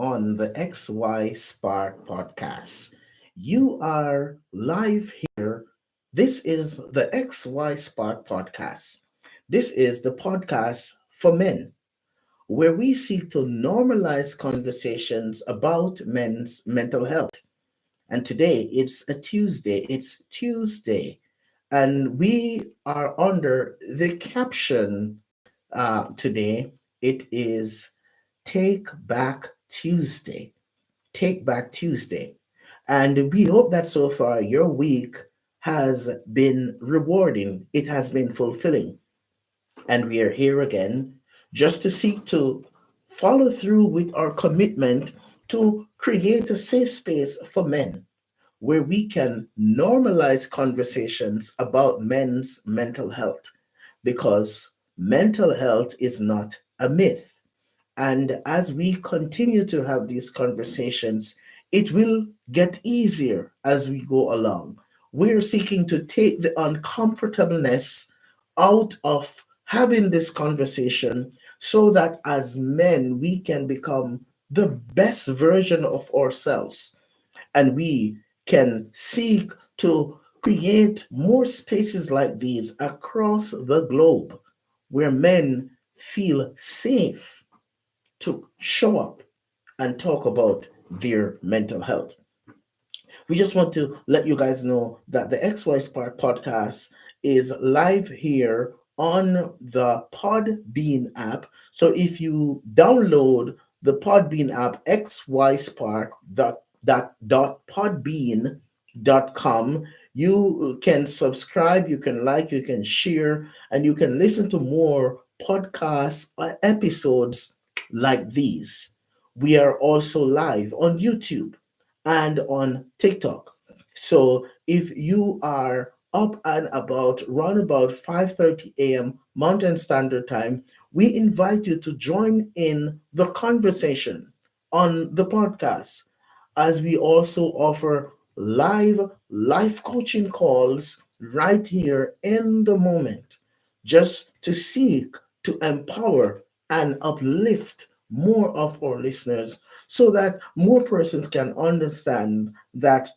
on the XY Spark podcast. You are live here. This is the XY Spark podcast. This is the podcast for men, where we seek to normalize conversations about men's mental health. And today it's a Tuesday. It's Tuesday. And we are under the caption today. It is Take Back Tuesday. Take Back Tuesday. And we hope that so far your week has been rewarding, it has been fulfilling. And we are here again just to seek to follow through with our commitment to create a safe space for men where we can normalize conversations about men's mental health because mental health is not a myth. And as we continue to have these conversations, it will get easier as we go along. We're seeking to take the uncomfortableness out of having this conversation so that as men, we can become the best version of ourselves and we can seek to create more spaces like these across the globe where men feel safe to show up and talk about their mental health. We just want to let you guys know that the XY Spark podcast is live here on the Podbean app. So if you download the Podbean app, xyspark.podbean.com, you can subscribe, you can like, you can share, and you can listen to more podcast episodes like these. We are also live on YouTube and on TikTok. So if you are up and about round about 5:30 a.m. Mountain Standard Time, we invite you to join in the conversation on the podcast as we also offer live coaching calls right here in the moment just to seek to empower and uplift more of our listeners so that more persons can understand that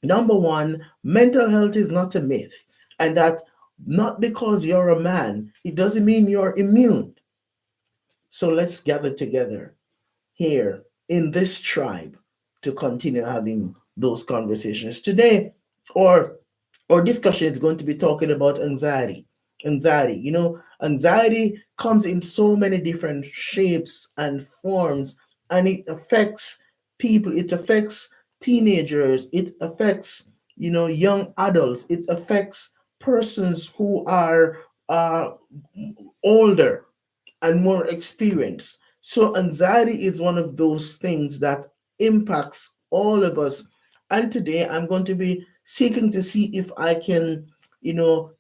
number one, mental health is not a myth, and that not because you're a man, it doesn't mean you're immune. So let's gather together here in this tribe to continue having those conversations. Today, or our discussion is going to be talking about anxiety. Anxiety, anxiety comes in so many different shapes and forms, and it affects people, it affects teenagers, it affects, young adults, it affects persons who are older and more experience. So anxiety is one of those things that impacts all of us. And today I'm going to be seeking to see if I can,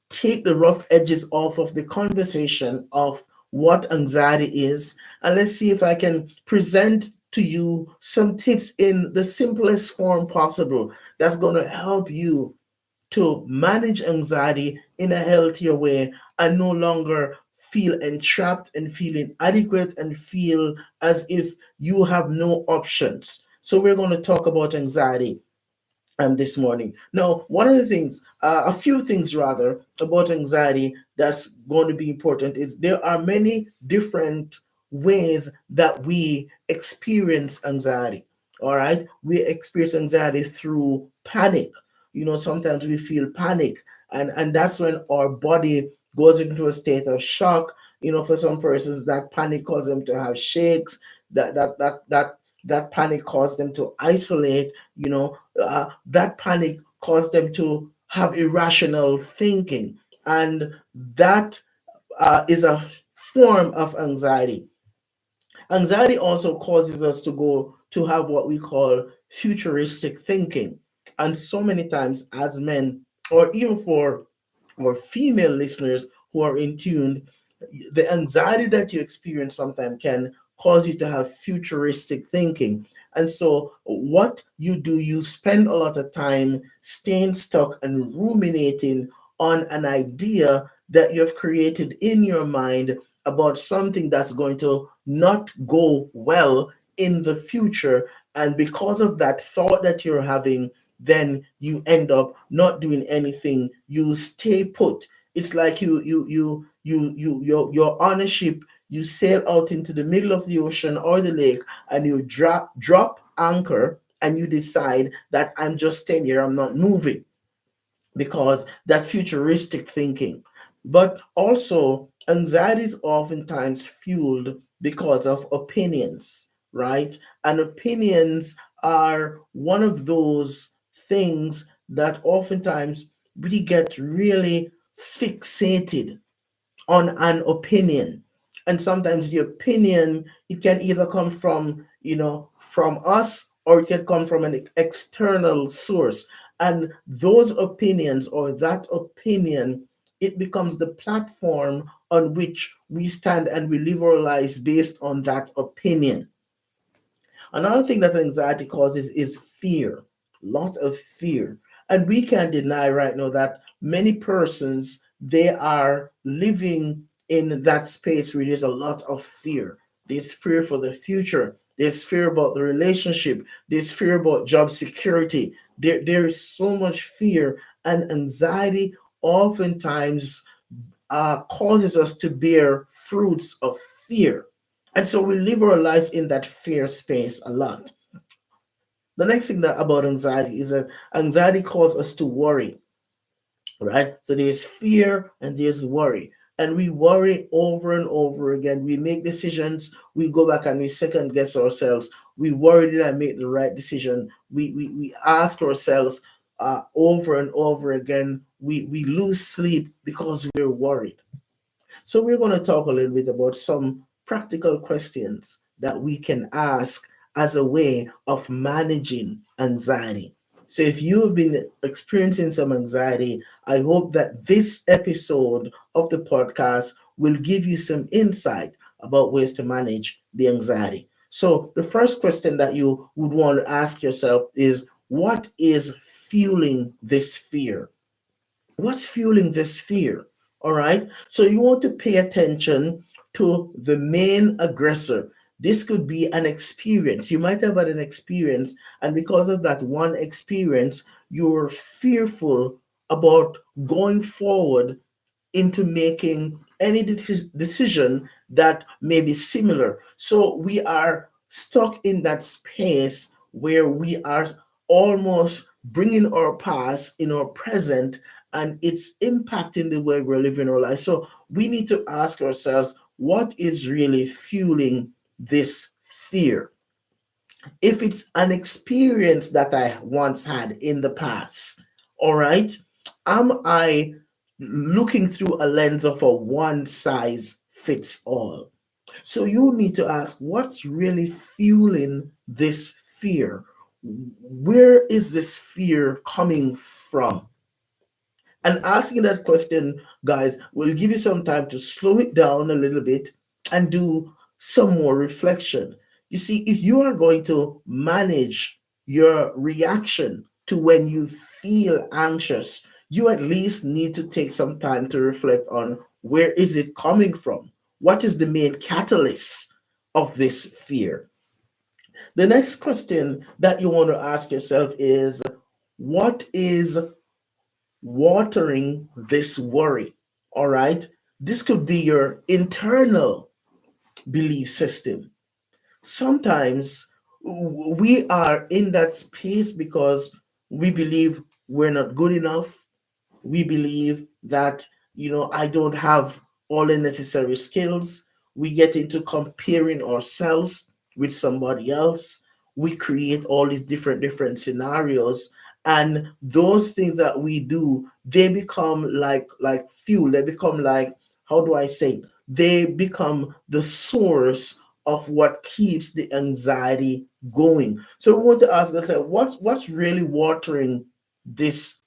take the rough edges off of the conversation of what anxiety is. And let's see if I can present to you some tips in the simplest form possible that's going to help you to manage anxiety in a healthier way and no longer feel entrapped and feel inadequate and feel as if you have no options. So we're going to talk about anxiety this morning. Now, one of the things, a few things rather, about anxiety that's going to be important is there are many different ways that we experience anxiety. All right, we experience anxiety through panic. Sometimes we feel panic, and that's when our body goes into a state of shock. For some persons, that panic causes them to have shakes. That panic caused them to isolate. That panic caused them to have irrational thinking, and that is a form of anxiety. Anxiety also causes us to go to have what we call futuristic thinking. And so many times, as men, or even for our female listeners who are in tune, the anxiety that you experience sometimes can cause you to have futuristic thinking. And so, what you do, you spend a lot of time staying stuck and ruminating on an idea that you've created in your mind about something that's going to not go well in the future, and because of that thought that you're having, then you end up not doing anything. You stay put. It's like you're on a ship. You sail out into the middle of the ocean or the lake, and you drop anchor, and you decide that I'm just staying here, I'm not moving, because that futuristic thinking. But also, anxiety is oftentimes fueled because of opinions, right? And opinions are one of those things that oftentimes we get really fixated on an opinion. And sometimes the opinion, it can either come from, from us, or it can come from an external source. And those opinions, or that opinion, it becomes the platform on which we stand, and we live our lives based on that opinion. Another thing that anxiety causes is fear, lots of fear. And we can't deny right now that many persons, they are living in that space where there's a lot of fear. There's fear for the future. There's fear about the relationship. There's fear about job security. There is so much fear, and anxiety oftentimes causes us to bear fruits of fear. And so we live our lives in that fear space a lot. The next thing that about anxiety is that anxiety causes us to worry, right? So there's fear and there's worry. And we worry over and over again. We make decisions, we go back and we second guess ourselves. We worry, did I make the right decision? We ask ourselves over and over again. We lose sleep because we're worried. So, we're going to talk a little bit about some practical questions that we can ask as a way of managing anxiety. So, if you have been experiencing some anxiety, I hope that this episode of the podcast will give you some insight about ways to manage the anxiety. So, the first question that you would want to ask yourself is, what is fueling this fear? What's fueling this fear? All right. So you want to pay attention to the main aggressor. This could be an experience. You might have had an experience, and because of that one experience, you're fearful about going forward into making any decision that may be similar. So we are stuck in that space where we are almost bringing our past in our present, and it's impacting the way we're living our life. So we need to ask ourselves, what is really fueling this fear? If it's an experience that I once had in the past, all right, am I looking through a lens of a one size fits all? So you need to ask, what's really fueling this fear? Where is this fear coming from? And asking that question, guys, will give you some time to slow it down a little bit and do some more reflection. You see, if you are going to manage your reaction to when you feel anxious, you at least need to take some time to reflect on, where is it coming from? What is the main catalyst of this fear? The next question that you want to ask yourself is, what is watering this worry? All right. This could be your internal belief system. Sometimes we are in that space because we believe we're not good enough. We believe that, I don't have all the necessary skills. We get into comparing ourselves with somebody else. We create all these different scenarios, and those things that we do, they become like fuel. They become like, how do I say, they become the source of what keeps the anxiety going. So we want to ask ourselves, what's really watering this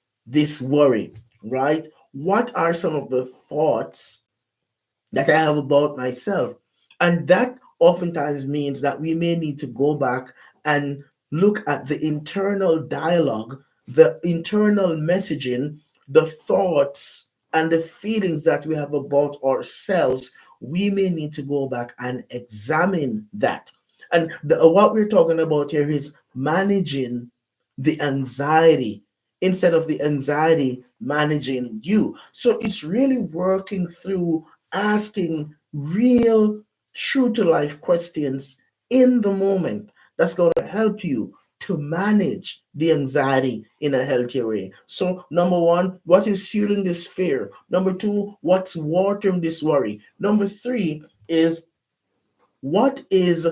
worry, right? What are some of the thoughts that I have about myself? And that oftentimes means that we may need to go back and look at the internal dialogue, the internal messaging, the thoughts and the feelings that we have about ourselves. We may need to go back and examine that. And what we're talking about here is managing the anxiety instead of the anxiety managing you. So it's really working through asking real, true to life questions in the moment that's going to help you to manage the anxiety in a healthier way. So, number one, what is fueling this fear? Number two, what's watering this worry? Number three is what is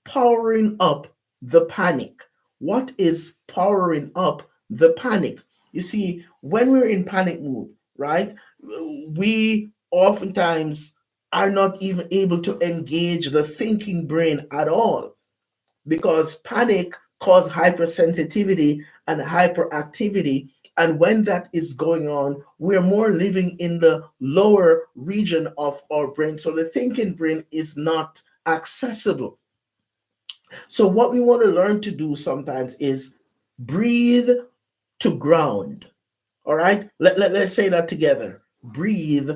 powering up the panic? What is powering up the panic? You see, when we're in panic mood, right, we oftentimes are not even able to engage the thinking brain at all because panic causes hypersensitivity and hyperactivity. And when that is going on, we're more living in the lower region of our brain. So the thinking brain is not accessible. So, what we want to learn to do sometimes is breathe to ground. All right? Let's say that together. Breathe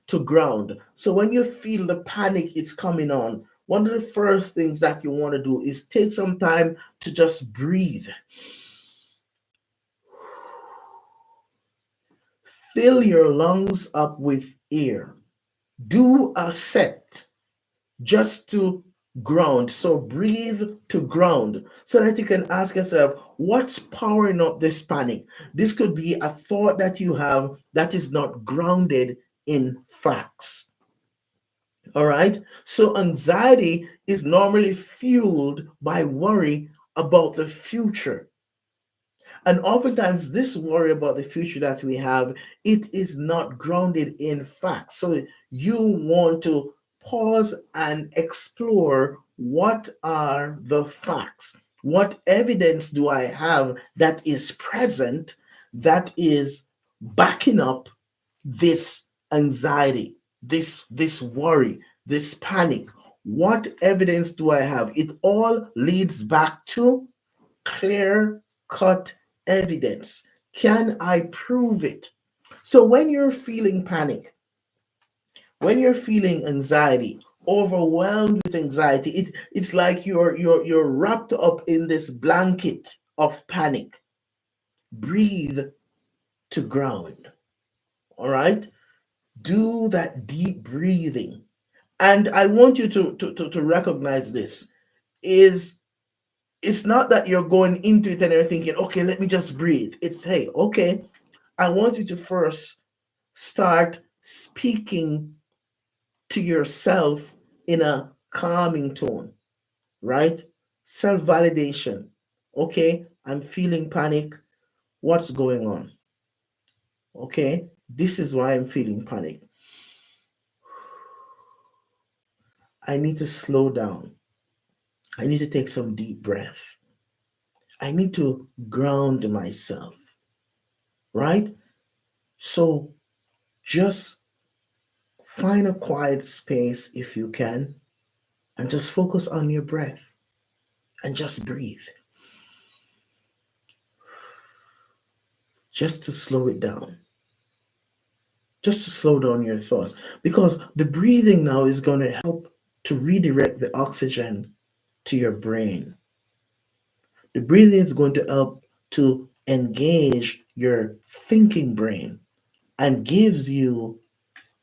to ground. So when you feel the panic is coming on, one of the first things that you want to do is take some time to just breathe. Fill your lungs up with air. Do a set just to ground. So breathe to ground so that you can ask yourself, what's powering up this panic? This could be a thought that you have that is not grounded in facts. All right. So anxiety is normally fueled by worry about the future. And oftentimes, this worry about the future that we have, it is not grounded in facts. So you want to pause and explore what are the facts? What evidence do I have that is present that is backing up this anxiety, this worry, this panic? What evidence do I have? It all leads back to clear cut evidence. Can I prove it? So when you're feeling panic, when you're feeling anxiety, overwhelmed with anxiety, it's like you're wrapped up in this blanket of panic. Breathe to ground. All right? Do that deep breathing. And I want you to recognize this is it's not that you're going into it and you're thinking, okay, let me just breathe. It's, hey, okay, I want you to first start speaking to yourself in a calming tone, right? Self validation. Okay, I'm feeling panic. What's going on? Okay, this is why I'm feeling panic. I need to slow down. I need to take some deep breath. I need to ground myself, right? So just find a quiet space if you can and just focus on your breath and just breathe, just to slow it down, just to slow down your thoughts. Because the breathing now is going to help to redirect the oxygen to your brain. The breathing is going to help to engage your thinking brain and gives you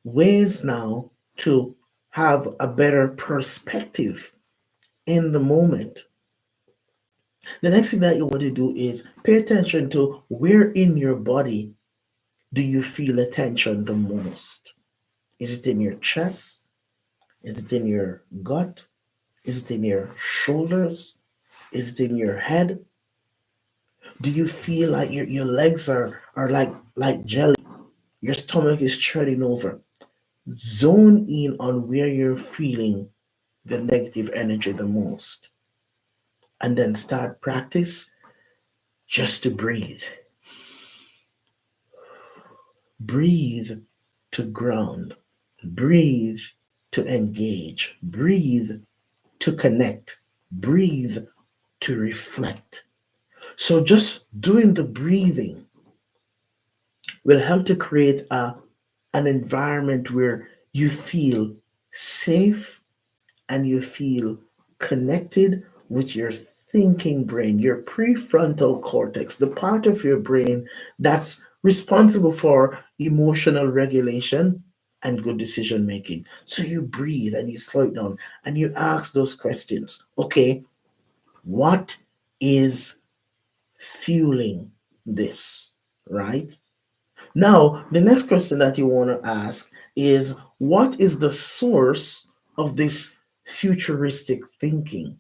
ways now to have a better perspective in the moment. The next thing that you want to do is pay attention to where in your body do you feel a tension the most? Is it in your chest? Is it in your gut? Is it in your shoulders? Is it in your head? Do you feel like your legs are like jelly? Your stomach is churning over. Zone in on where you're feeling the negative energy the most. And then start practice just to breathe. Breathe to ground. Breathe to engage. Breathe to connect. Breathe to reflect. So just doing the breathing will help to create an environment where you feel safe and you feel connected with your thinking brain, your prefrontal cortex, the part of your brain that's responsible for emotional regulation and good decision making. So you breathe and you slow it down and you ask those questions. Okay, what is fueling this? Right? Now, the next question that you want to ask is, what is the source of this futuristic thinking?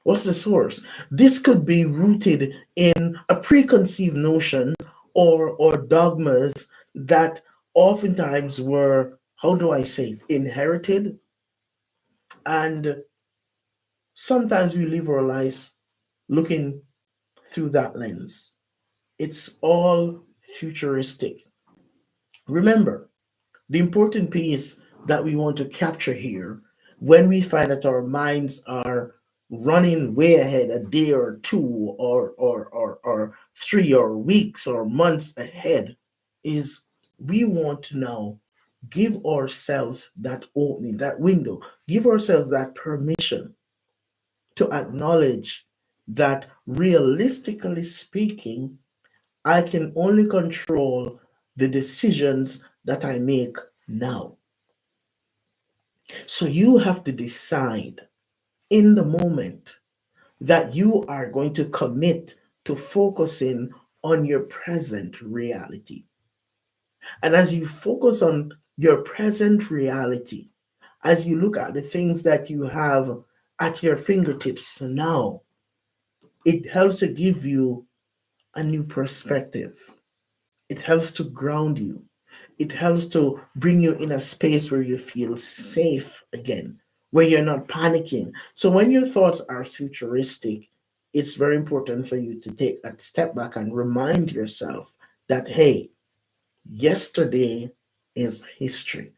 What's the source? This could be rooted in a preconceived notion or dogmas that oftentimes were, how do I say, inherited, and sometimes we live our lives looking through that lens. It's all futuristic. Remember, the important piece that we want to capture here, when we find that our minds are running way ahead a day or two or 3 or weeks or months ahead, is we want to now give ourselves that opening, that window, give ourselves that permission to acknowledge that realistically speaking, I can only control the decisions that I make now. So you have to decide in the moment that you are going to commit to focusing on your present reality. And as you focus on your present reality, as you look at the things that you have at your fingertips now, it helps to give you a new perspective. It helps to ground you. It helps to bring you in a space where you feel safe again, where you're not panicking. So when your thoughts are futuristic, it's very important for you to take a step back and remind yourself that, hey, yesterday is history.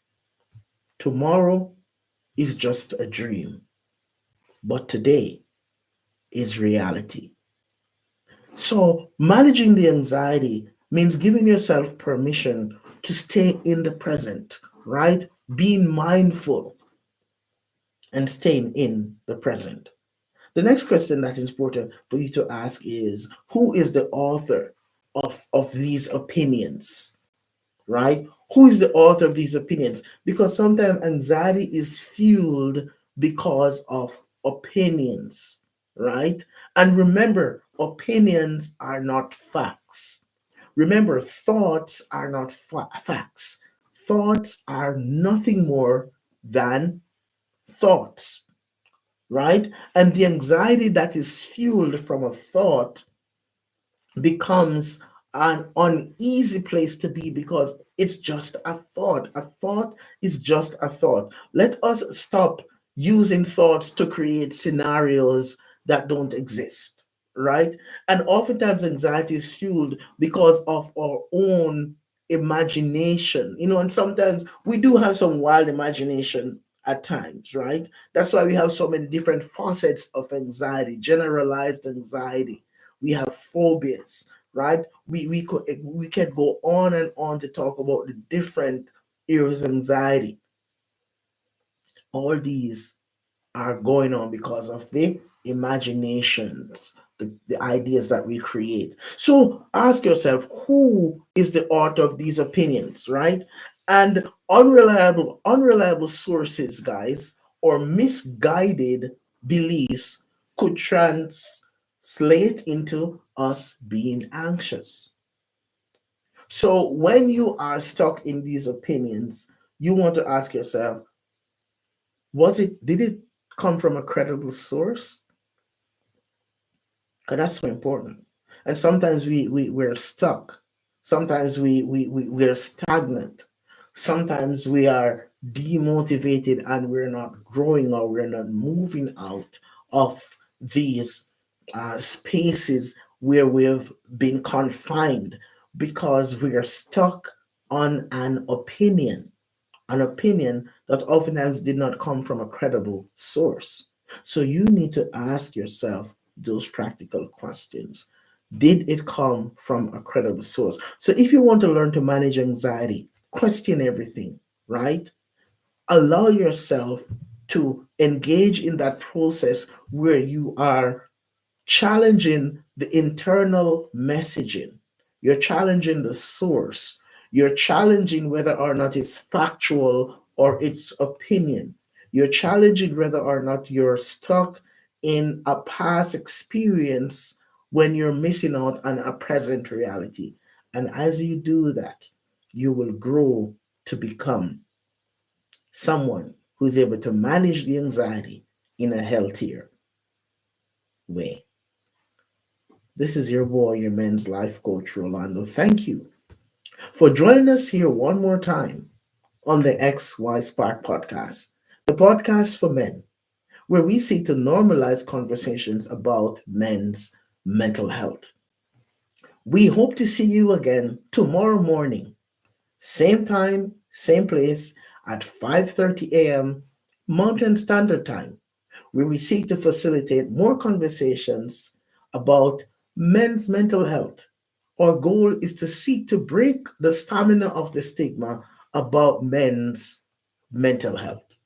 Tomorrow is just a dream, but today is reality. So, managing the anxiety means giving yourself permission to stay in the present, right? Being mindful and staying in the present. The next question that's important for you to ask is, who is the author of these opinions, right? Who is the author of these opinions? Because sometimes anxiety is fueled because of opinions, right? And remember, opinions are not facts. Remember, thoughts are not facts. Thoughts are nothing more than thoughts, right? And the anxiety that is fueled from a thought becomes an uneasy place to be because it's just a thought. A thought is just a thought. Let us stop using thoughts to create scenarios that don't exist, right? And oftentimes anxiety is fueled because of our own imagination, and sometimes we do have some wild imagination at times, right? That's why we have so many different facets of anxiety, generalized anxiety. We have phobias, right? We can go on and on to talk about the different areas of anxiety. All these are going on because of the imaginations, the ideas that we create. So ask yourself, who is the author of these opinions, right? And unreliable sources, guys, or misguided beliefs could translate into us being anxious. So when you are stuck in these opinions, you want to ask yourself, did it come from a credible source? Because that's so important. And sometimes we're stuck. Sometimes we're stagnant. Sometimes we are demotivated and we're not growing or we're not moving out of these spaces where we've been confined because we are stuck on an opinion that oftentimes did not come from a credible source. So you need to ask yourself those practical questions. Did it come from a credible source? So if you want to learn to manage anxiety, question everything, right? Allow yourself to engage in that process where you are challenging the internal messaging. You're challenging the source. You're challenging whether or not it's factual or it's opinion. You're challenging whether or not you're stuck in a past experience when you're missing out on a present reality. And as you do that, you will grow to become someone who's able to manage the anxiety in a healthier way. This is your boy, your men's life coach, Rolando. Thank you for joining us here one more time on the XY Spark podcast, the podcast for men, where we seek to normalize conversations about men's mental health. We hope to see you again tomorrow morning, same time, same place at 5:30 a.m. Mountain Standard Time, where we seek to facilitate more conversations about men's mental health. Our goal is to seek to break the stamina of the stigma about men's mental health.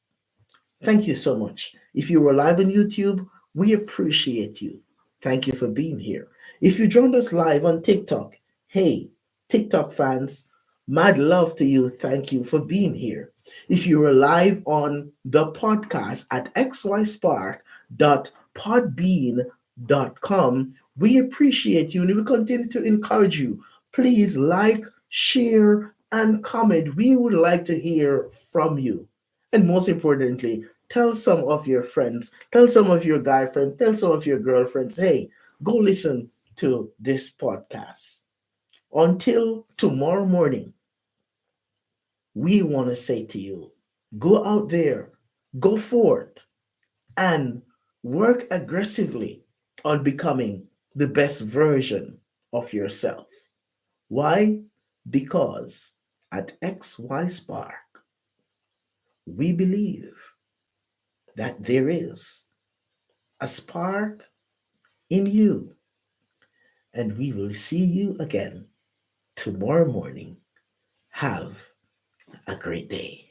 Thank you so much. If you were live on YouTube, we appreciate you. Thank you for being here. If you joined us live on TikTok, hey, TikTok fans, mad love to you. Thank you for being here. If you were live on the podcast at xyspark.podbean.com, we appreciate you and we continue to encourage you. Please like, share, and comment. We would like to hear from you. And most importantly, tell some of your friends, tell some of your guy friends, tell some of your girlfriends, hey, go listen to this podcast. Until tomorrow morning, we want to say to you, go out there, go forth, and work aggressively on becoming the best version of yourself. Why? Because at XY Spark, we believe that there is a spark in you, and we will see you again tomorrow morning. Have a great day.